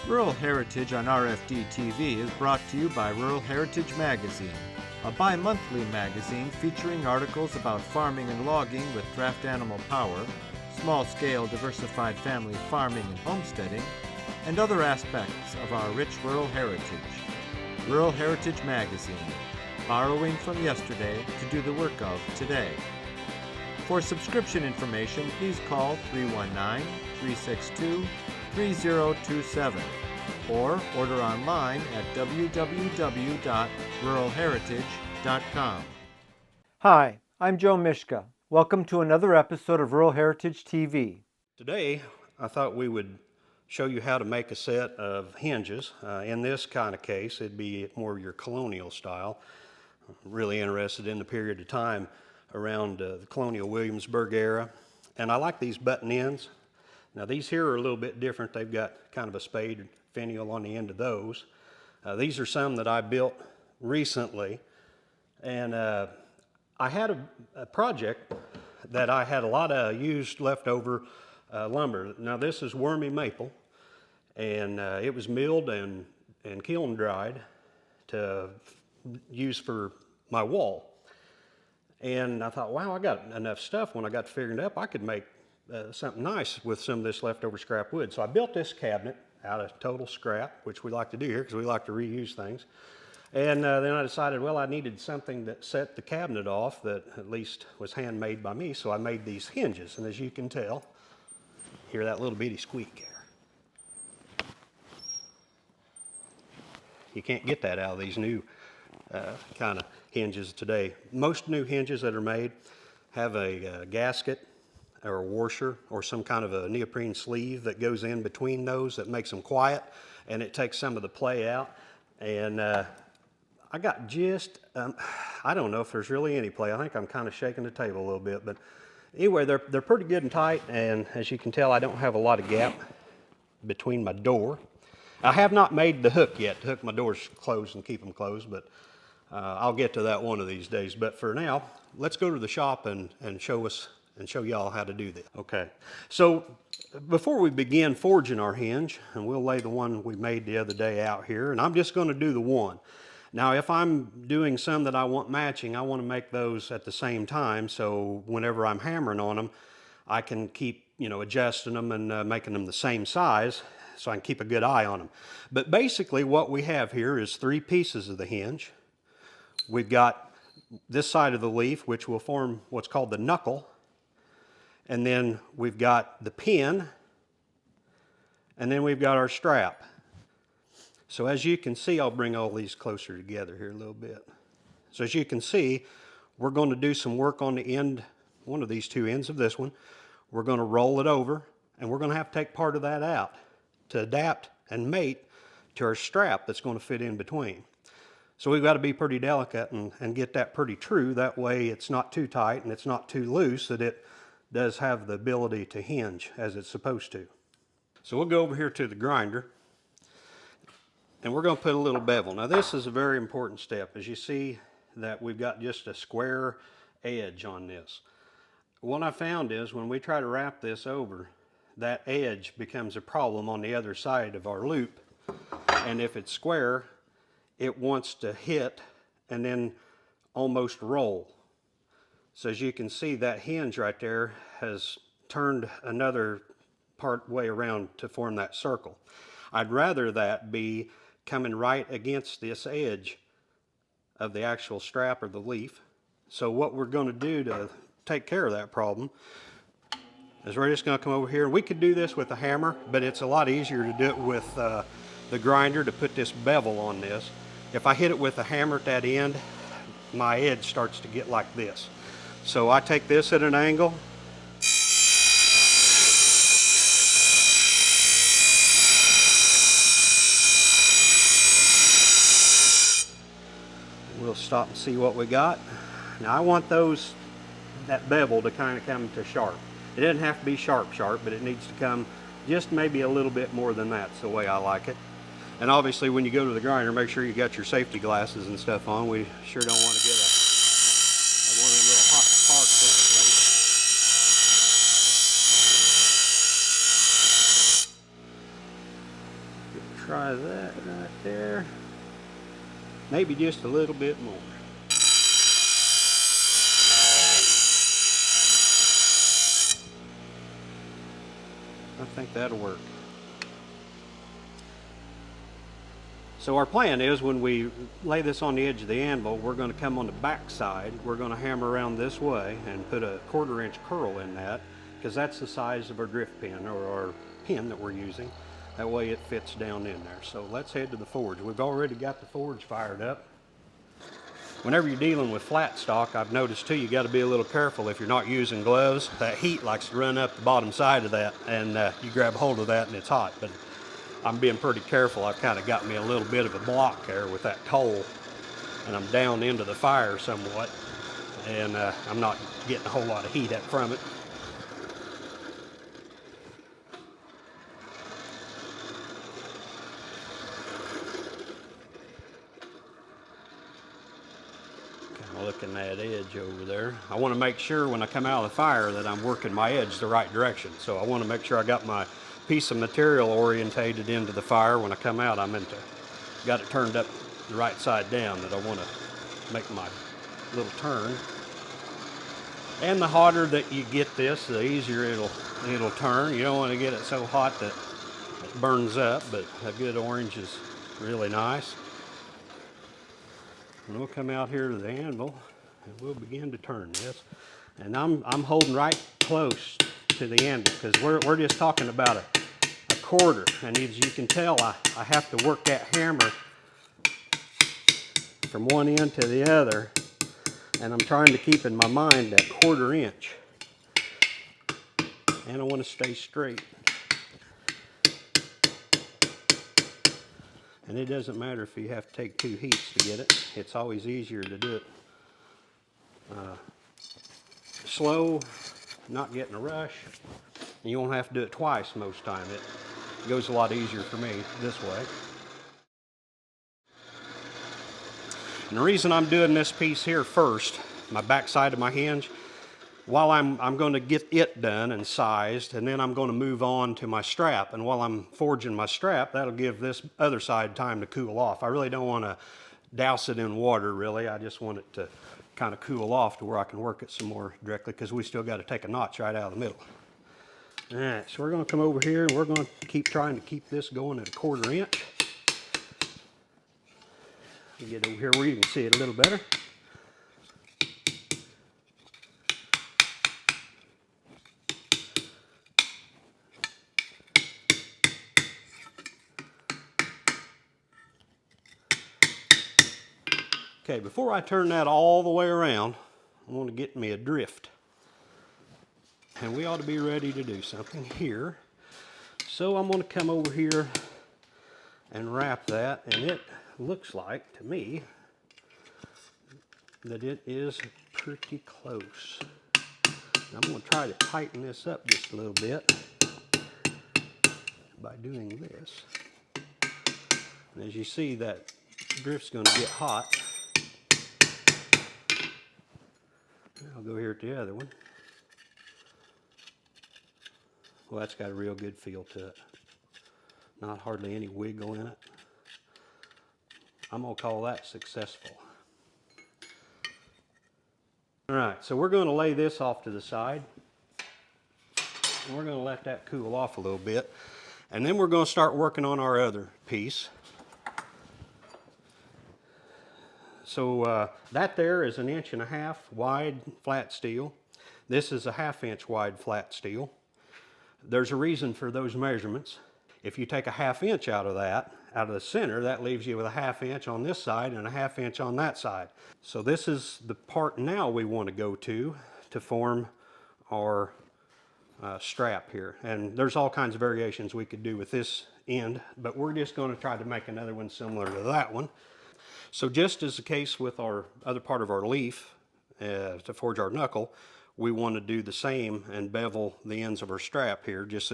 Rural Heritage on RFD TV is brought to you by Rural Heritage Magazine, a bi-monthly magazine featuring articles about farming and logging with draft animal power, small-scale diversified family farming and homesteading, and other aspects of our rich rural heritage. Rural Heritage Magazine, borrowing from yesterday to do the work of today. For subscription information, please call 319-362-3027 or order online at www.ruralheritage.com. Hi, I'm Joe Mishka. Welcome to another episode of Rural Heritage TV. Today, I thought we would show you how to make a set of hinges. In this kind of case, it'd be more your colonial style. I'm really interested in the period of time around the colonial Williamsburg era. And I like these button ends. Now these here are a little bit different. They've got kind of a spade finial on the end of those. These are some that I built recently. And I had a project that I had a lot of used leftover lumber. Now this is wormy maple, and it was milled and kiln dried to use for my wall. And I thought, wow, I got enough stuff. When I got figured up, I could make something nice with some of this leftover scrap wood. So I built this cabinet out of total scrap, which we like to do here because we like to reuse things. And then I decided, well, I needed something that set the cabinet off that at least was handmade by me. So I made these hinges. And as you can tell, hear that little bitty squeak there. You can't get that out of these new kind of hinges today. Most new hinges that are made have a gasket or a washer or some kind of a neoprene sleeve that goes in between those that makes them quiet, and it takes some of the play out. And I got just, I don't know if there's really any play. I think I'm kind of shaking the table a little bit, but anyway, they're pretty good and tight, and as you can tell, I don't have a lot of gap between my door. I have not made the hook yet to hook my doors closed and keep them closed, but I'll get to that one of these days. But for now, let's go to the shop and show y'all how to do this. Okay, so before we begin forging our hinge, and we'll lay the one we made the other day out here, and I'm just going to do the one. Now, if I'm doing some that I want matching, I want to make those at the same time, so whenever I'm hammering on them, I can keep, adjusting them and making them the same size, so I can keep a good eye on them. But basically what we have here is three pieces of the hinge. We've got this side of the leaf, which will form what's called the knuckle, and then we've got the pin, and then we've got our strap. So as you can see, I'll bring all these closer together here a little bit. So as you can see, we're going to do some work on the end, one of these two ends of this one. We're going to roll it over, and we're going to have to take part of that out to adapt and mate to our strap that's going to fit in between. So we've got to be pretty delicate and get that pretty true. That way it's not too tight and it's not too loose, that it does have the ability to hinge as it's supposed to. So we'll go over here to the grinder, and we're going to put a little bevel. Now this is a very important step. As you see that we've got just a square edge on this. What I found is when we try to wrap this over, that edge becomes a problem on the other side of our loop. And if it's square, it wants to hit and then almost roll. So as you can see, that hinge right there has turned another part way around to form that circle. I'd rather that be coming right against this edge of the actual strap or the leaf. So what we're going to do to take care of that problem is we're just going to come over here. We could do this with a hammer, but it's a lot easier to do it with the grinder to put this bevel on this. If I hit it with a hammer at that end, my edge starts to get like this. So I take this at an angle. We'll stop and see what we got. Now I want that bevel to kind of come to sharp. It doesn't have to be sharp, but it needs to come just maybe a little bit more than that. That's the way I like it. And obviously when you go to the grinder, make sure you got your safety glasses and stuff on. We sure don't want to get one of them little hot sparks in it, right? Try that right there. Maybe just a little bit more. I think that'll work. So our plan is when we lay this on the edge of the anvil, we're going to come on the back side. We're going to hammer around this way and put a 1/4 inch curl in that, because that's the size of our drift pin, or our pin that we're using. That way it fits down in there. So let's head to the forge. We've already got the forge fired up. Whenever you're dealing with flat stock, I've noticed too, you got to be a little careful if you're not using gloves. That heat likes to run up the bottom side of that, and you grab hold of that and it's hot. But I'm being pretty careful. I've kind of got me a little bit of a block there with that coal, and I'm down into the fire somewhat, and I'm not getting a whole lot of heat up from it. Looking at edge over there. I want to make sure when I come out of the fire that I'm working my edge the right direction. So I want to make sure I got my piece of material orientated into the fire. When I come out, got it turned up the right side down, that I want to make my little turn. And the hotter that you get this, the easier it'll turn. You don't want to get it so hot that it burns up, but a good orange is really nice. And we'll come out here to the anvil and we'll begin to turn this. And I'm holding right close to the anvil, because we're just talking about a 1/4. And as you can tell, I have to work that hammer from one end to the other. And I'm trying to keep in my mind that 1/4 inch. And I want to stay straight. And it doesn't matter if you have to take 2 heats to get it. It's always easier to do it slow, not getting a rush. And you won't have to do it twice most time. It goes a lot easier for me this way. And the reason I'm doing this piece here first, my back side of my hinge, while I'm going to get it done and sized, and then I'm going to move on to my strap. And while I'm forging my strap, that'll give this other side time to cool off. I really don't want to douse it in water, really. I just want it to kind of cool off to where I can work it some more directly, because we still got to take a notch right out of the middle. All right, so we're going to come over here and we're going to keep trying to keep this going at a 1/4 inch. Get over here where you can see it a little better. Okay, before I turn that all the way around, I want to get me a drift. And we ought to be ready to do something here. So I'm going to come over here and wrap that, and it looks like to me that it is pretty close. I'm going to try to tighten this up just a little bit by doing this. And as you see, that drift's going to get hot. I'll go here to the other one. Well, that's got a real good feel to it. Not hardly any wiggle in it. I'm going to call that successful. All right, so we're going to lay this off to the side. And we're going to let that cool off a little bit. And then we're going to start working on our other piece. So that there is 1.5 inch wide flat steel. This is a 1/2 inch wide flat steel. There's a reason for those measurements. If you take a 1/2 inch out of that, out of the center, that leaves you with a 1/2 inch on this side and a 1/2 inch on that side. So this is the part now we want to go to form our strap here. And there's all kinds of variations we could do with this end, but we're just going to try to make another one similar to that one. So just as the case with our other part of our leaf, to forge our knuckle, we want to do the same and bevel the ends of our strap here, just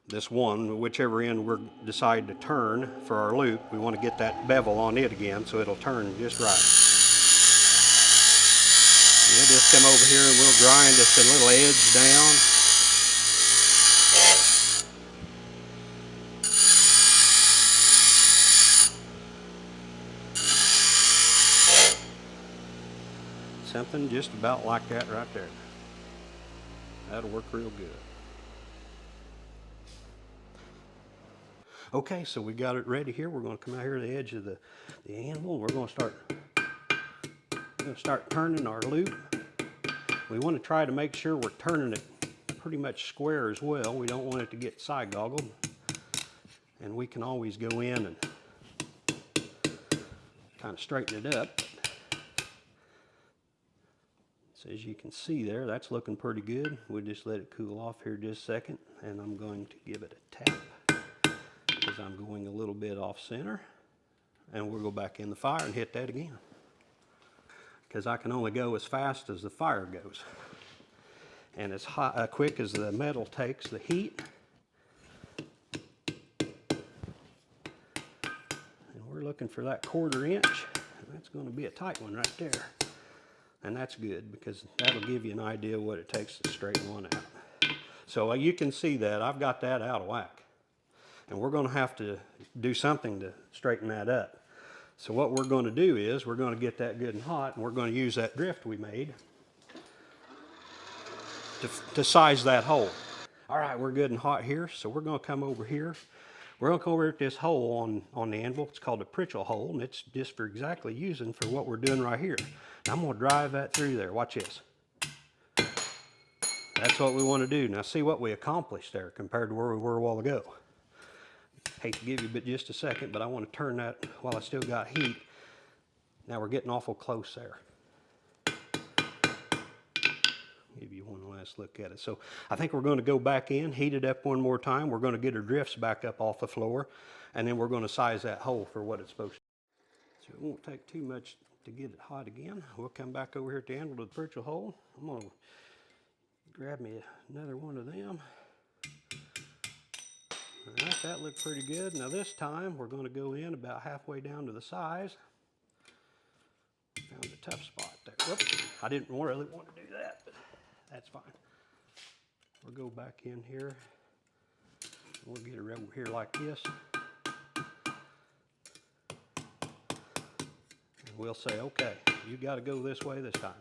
this one, whichever end we decide to turn for our loop, we want to get that bevel on it again so it'll turn just right. We'll just come over here and we'll grind just a little edge down. something just about like that right there. That'll work real good. Okay, so we got it ready here. We're going to come out here to the edge of the anvil. We're going to start turning our loop. We want to try to make sure we're turning it pretty much square as well. We don't want it to get side goggled. And we can always go in and kind of straighten it up. So as you can see there, that's looking pretty good. We'll just let it cool off here just a second, and I'm going to give it a tap because I'm going a little bit off center. And we'll go back in the fire and hit that again, because I can only go as fast as the fire goes. And as quick as the metal takes the heat. And we're looking for that 1/4 inch. That's going to be a tight one right there. And that's good, because that'll give you an idea what it takes to straighten one out. So you can see that I've got that out of whack. And we're going to have to do something to straighten that up. So what we're going to do is we're going to get that good and hot, and we're going to use that drift we made to size that hole. All right, we're good and hot here, so we're going to come over here. We're going to come over at this hole on the anvil. It's called a Pritchell hole, and it's just for exactly using for what we're doing right here. Now I'm going to drive that through there. Watch this. That's what we want to do. Now see what we accomplished there compared to where we were a while ago. Hate to give you but just a second, but I want to turn that while I still got heat. Now we're getting awful close there. Give you one last look at it. So I think we're going to go back in, heat it up one more time. We're going to get our drifts back up off the floor, and then we're going to size that hole for what it's supposed to be. So it won't take too much to get it hot again. We'll come back over here at the anvil to the Pritchell hole. I'm going to grab me another one of them. All right, that looked pretty good. Now this time we're going to go in about halfway down to the size. Found a tough spot there. Whoops, I didn't really want to do that, but that's fine. We'll go back in here. We'll get it over here like this. And we'll say, okay, you got to go this way this time.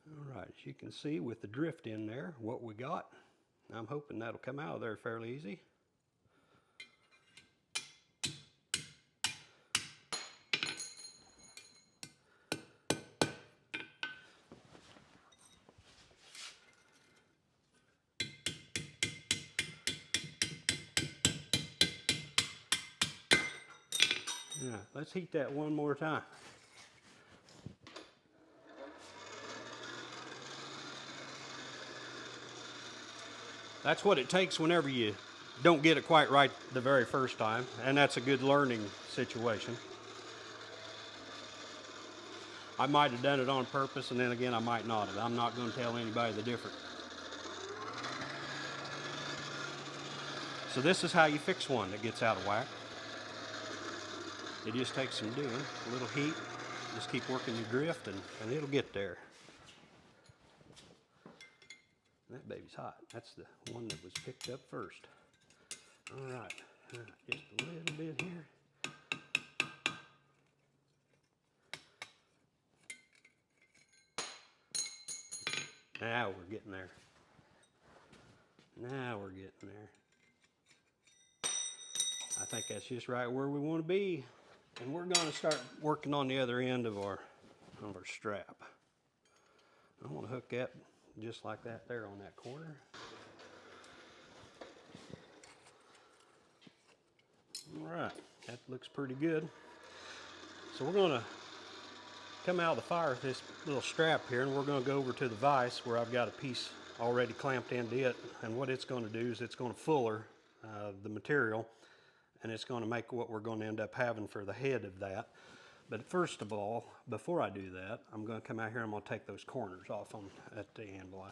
All right, as you can see with the drift in there, what we got. I'm hoping that'll come out of there fairly easy. Yeah, let's heat that one more time. That's what it takes whenever you don't get it quite right the very first time, and that's a good learning situation. I might have done it on purpose, and then again I might not have. I'm not going to tell anybody the difference. So this is how you fix one that gets out of whack. It just takes some doing, a little heat, just keep working your drift, and it'll get there. That baby's hot. That's the one that was picked up first. All right, just a little bit here. Now we're getting there. Now we're getting there. I think that's just right where we want to be. And we're going to start working on the other end of our strap. I want to hook that just like that there on that corner. All right, that looks pretty good. So we're going to come out of the fire with this little strap here, and we're going to go over to the vise where I've got a piece already clamped into it. And what it's going to do is it's going to fuller the material, and it's going to make what we're going to end up having for the head of that. But first of all, before I do that, I'm going to come out here and I'm going to take those corners off at the anvil.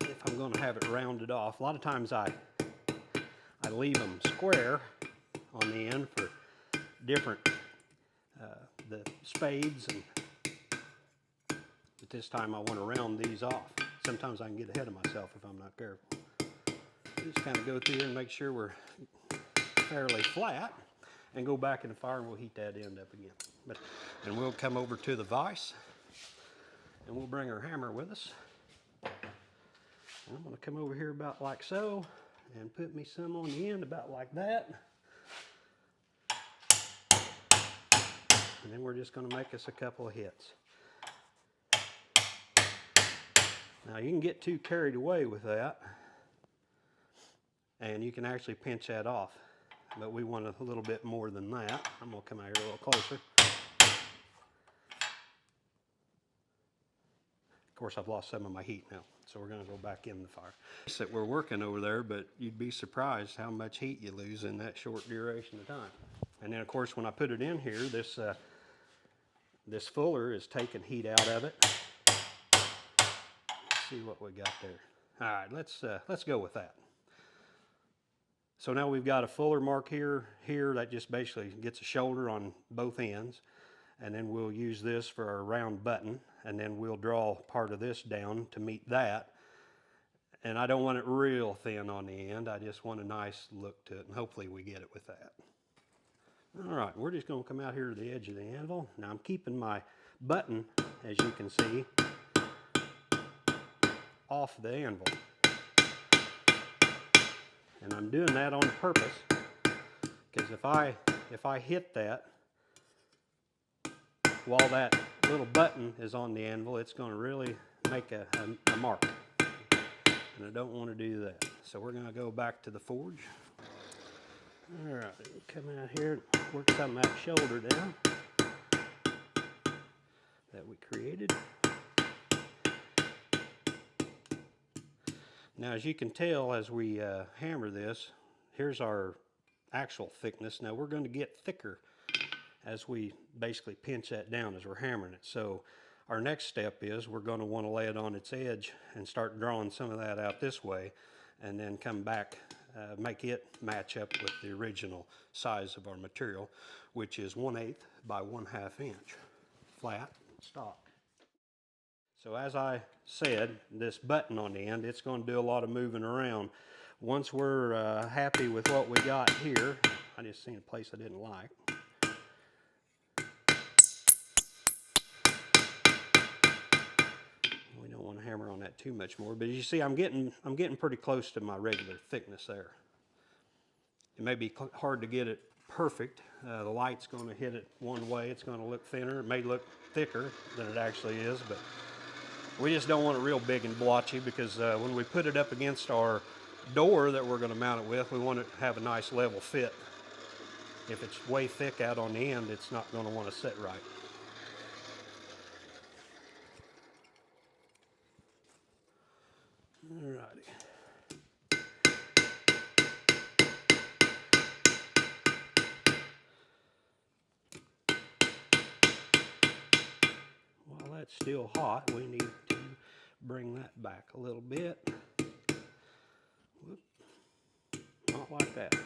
If I'm going to have it rounded off, a lot of times I leave them square on the end for different, the spades, but this time I want to round these off. Sometimes I can get ahead of myself if I'm not careful. Just kind of go through here and make sure we're fairly flat and go back in the fire, and we'll heat that end up again. And we'll come over to the vise, and we'll bring our hammer with us. And I'm going to come over here about like so and put me some on the end about like that. And then we're just going to make us a couple of hits. Now you can get too carried away with that, and you can actually pinch that off, but we want a little bit more than that. I'm going to come out here a little closer. Of course, I've lost some of my heat now, so we're going to go back in the fire. That we're working over there, but you'd be surprised how much heat you lose in that short duration of time. And then, of course, when I put it in here, this fuller is taking heat out of it. Let's see what we got there. All right, let's go with that. So now we've got a fuller mark here. That just basically gets a shoulder on both ends. And then we'll use this for our round button, and then we'll draw part of this down to meet that. And I don't want it real thin on the end. I just want a nice look to it, and hopefully we get it with that. All right, we're just going to come out here to the edge of the anvil. Now I'm keeping my button, as you can see, off the anvil. And I'm doing that on purpose, because if I hit that while that little button is on the anvil, it's going to really make a mark. And I don't want to do that. So we're going to go back to the forge. All right, come out here, work some of that shoulder down that we created. Now, as you can tell, as we hammer this, here's our actual thickness. Now we're going to get thicker as we basically pinch that down as we're hammering it. So our next step is we're going to want to lay it on its edge and start drawing some of that out this way, and then come back, make it match up with the original size of our material, which is 1/8 by 1/2 inch, flat stock. So as I said, this button on the end, it's going to do a lot of moving around. Once we're happy with what we got here, I just seen a place I didn't like. We don't want to hammer on that too much more, but you see I'm getting pretty close to my regular thickness there. It may be hard to get it perfect. The light's going to hit it one way. It's going to look thinner. It may look thicker than it actually is, but we just don't want it real big and blotchy, because when we put it up against our door that we're going to mount it with, we want it to have a nice level fit. If it's way thick out on the end, it's not going to want to sit right. Alrighty. While that's still hot, we need to bring that back a little bit. Whoop. Not like that.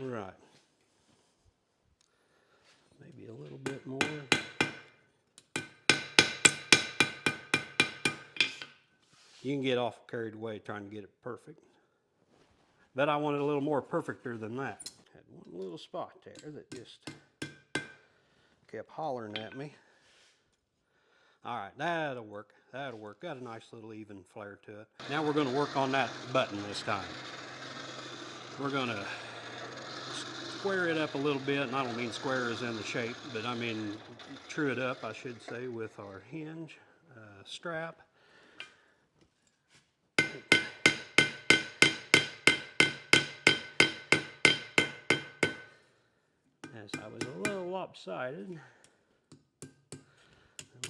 Right. Maybe a little bit more. You can get awful carried away trying to get it perfect, but I want it a little more perfecter than that. Had one little spot there that just kept hollering at me. All right, that'll work. That'll work. Got a nice little even flare to it. Now we're going to work on that button this time. We're going to square it up a little bit, and I don't mean square as in the shape, but I mean true it up, I should say, with our hinge strap. As I was a little lopsided, and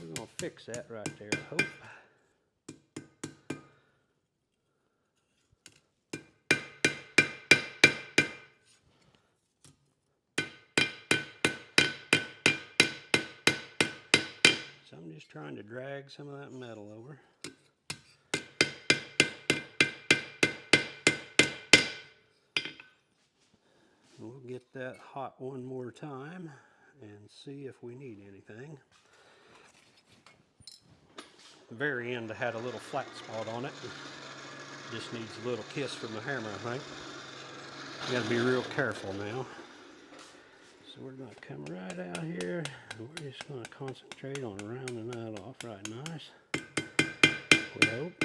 we're going to fix that right there, I hope. So I'm just trying to drag some of that metal over. We'll get that hot one more time and see if we need anything. The very end I had a little flat spot on it. Just needs a little kiss from the hammer, I think. You gotta be real careful now. So we're gonna come right out here, and we're just gonna concentrate on rounding that off right nice. We hope.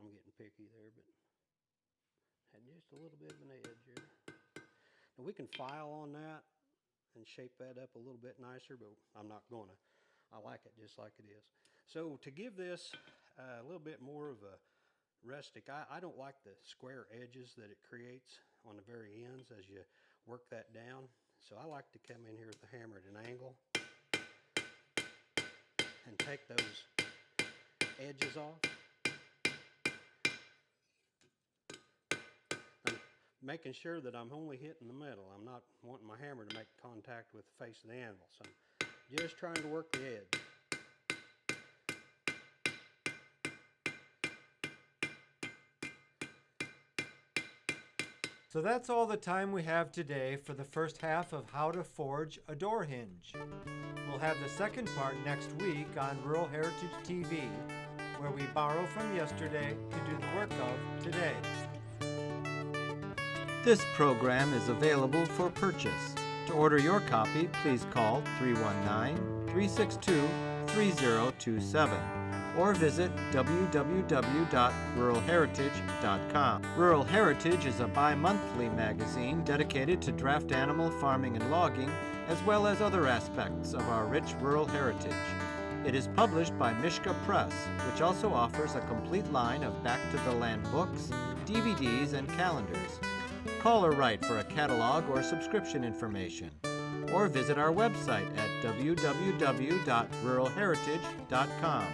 I'm getting picky there, but had just a little bit of an edge here. And we can file on that and shape that up a little bit nicer, but I'm not gonna. I like it just like it is. So to give this a little bit more of a rustic, I don't like the square edges that it creates on the very ends as you work that down. So I like to come in here with the hammer at an angle and take those edges off. Making sure that I'm only hitting the metal. I'm not wanting my hammer to make contact with the face of the anvil. So I'm just trying to work the edge. So that's all the time we have today for the first half of How to Forge a Door Hinge. We'll have the second part next week on Rural Heritage TV, where we borrow from yesterday to do the work of today. This program is available for purchase. To order your copy, please call 319-362-3027 or visit www.ruralheritage.com. Rural Heritage is a bi-monthly magazine dedicated to draft animal farming and logging, as well as other aspects of our rich rural heritage. It is published by Mishka Press, which also offers a complete line of Back to the Land books, DVDs, and calendars. Call or write for a catalog or subscription information, or visit our website at www.ruralheritage.com.